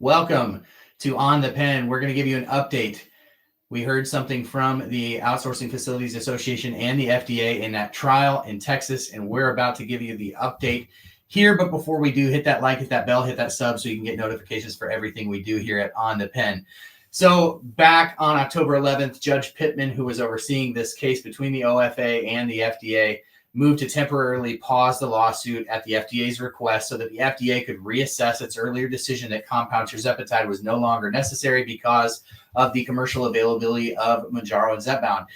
Welcome to On the Pen. We're going to give you an update. We heard something from the Outsourcing Facilities Association and the FDA in that trial in Texas, and we're about to give you the update here. But before we do, hit that like, hit that bell, hit that sub so you can get notifications for everything we do here at On the Pen. So back on October 11th, Judge Pittman, who was overseeing this case between the OFA and the FDA, moved to temporarily pause the lawsuit at the FDA's request so that the FDA could reassess its earlier decision that compound tirzepatide was no longer necessary because of the commercial availability of Mounjaro and Zepbound.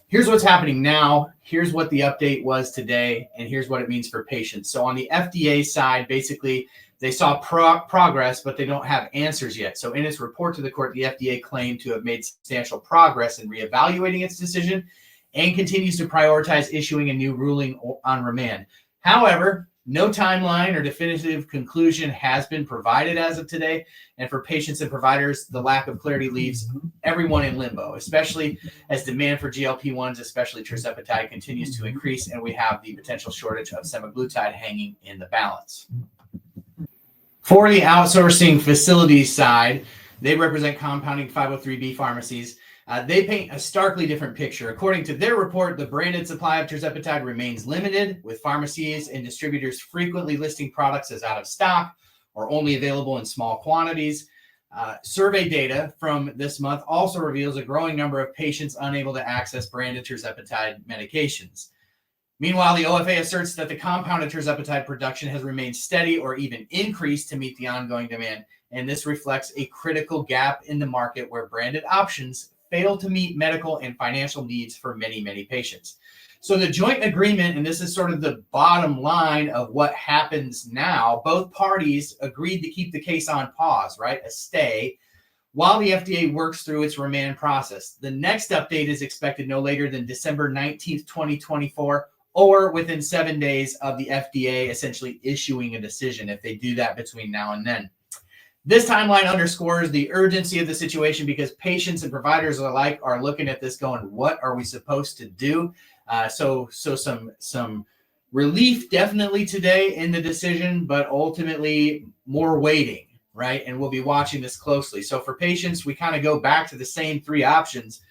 Here's what's happening now. Here's what the update was today, and here's what it means for patients. So on the FDA side, basically, they saw progress, but they don't have answers yet. So in its report to the court, the FDA claimed to have made substantial progress in reevaluating its decision and continues to prioritize issuing a new ruling on remand. However, no timeline or definitive conclusion has been provided as of today. And for patients and providers, the lack of clarity leaves everyone in limbo, especially as demand for GLP-1s, especially tirzepatide, continues to increase, and we have the potential shortage of semaglutide hanging in the balance. For the outsourcing facilities side, they represent compounding 503B pharmacies. They paint a starkly different picture. According to their report, the branded supply of tirzepatide remains limited, with pharmacies and distributors frequently listing products as out of stock or only available in small quantities. Survey data from this month also reveals a growing number of patients unable to access branded tirzepatide medications. Meanwhile, the OFA asserts that the compounded tirzepatide production has remained steady or even increased to meet the ongoing demand, and this reflects a critical gap in the market where branded options fail to meet medical and financial needs for many, many patients. So the joint agreement, and this is sort of the bottom line of what happens now, both parties agreed to keep the case on pause, right? A stay, while the FDA works through its remand process. The next update is expected no later than December 19th, 2024, or within 7 days of the FDA essentially issuing a decision if they do that between now and then. This timeline underscores the urgency of the situation because patients and providers alike are looking at this going, what are we supposed to do? So some relief definitely today in the decision, but ultimately more waiting, right? And we'll be watching this closely. So for patients, we kind of go back to the same three options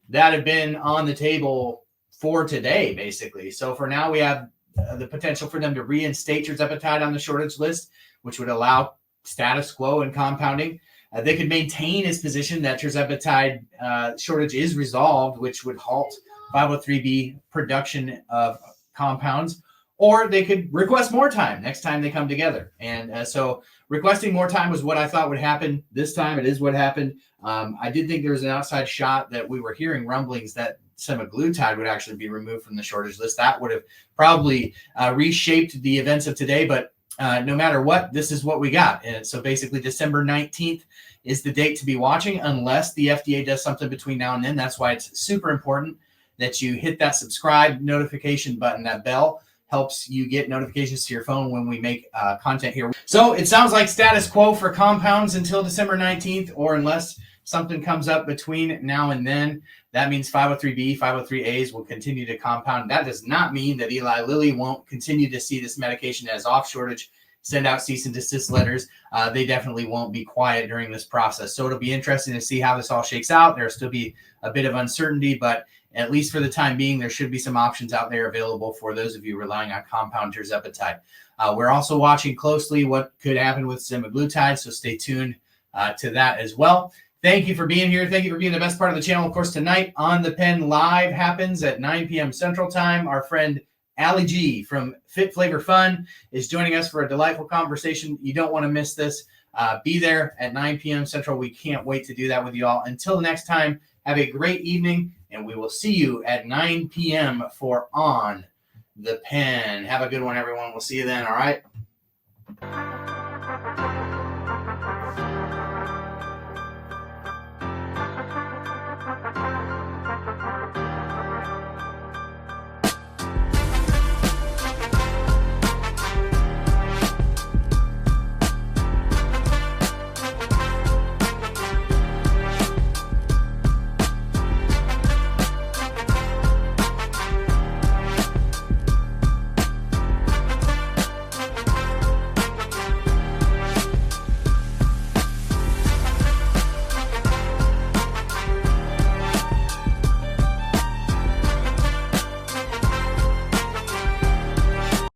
that have been on the table for today, basically. So for now, we have the potential for them to reinstate tirzepatide on the shortage list, which would allow status quo and compounding. They could maintain his position that tirzepatide shortage is resolved, which would halt 503B production of compounds, or they could request more time next time they come together. And so requesting more time was what I thought would happen this time. It is what happened. I did think there was an outside shot that we were hearing rumblings that semaglutide would actually be removed from the shortage list. That would have probably reshaped the events of today, but no matter what, this is what we got. And so basically December 19th is the date to be watching unless the FDA does something between now and then. That's why it's super important that you hit that subscribe notification button. That bell helps you get notifications to your phone when we make content here. So it sounds like status quo for compounds until December 19th, or unless something comes up between now and then. That means 503B, 503As will continue to compound. That does not mean that Eli Lilly won't continue to see this medication as off shortage, send out cease and desist letters. They definitely won't be quiet during this process. So it'll be interesting to see how this all shakes out. There'll still be a bit of uncertainty, but at least for the time being, there should be some options out there available for those of you relying on compound tirzepatide. We're also watching closely what could happen with semaglutide, so stay tuned to that as well. Thank you for being here. Thank you for being the best part of the channel. Of course, tonight On the Pen Live happens at 9 p.m. Central Time. Our friend Allie G from Fit Flavor Fun is joining us for a delightful conversation. You don't want to miss this. Be there at 9 p.m. Central. We can't wait to do that with you all. Until next time, have a great evening, and we will see you at 9 p.m. for On the Pen. Have a good one, everyone. We'll see you then, all right?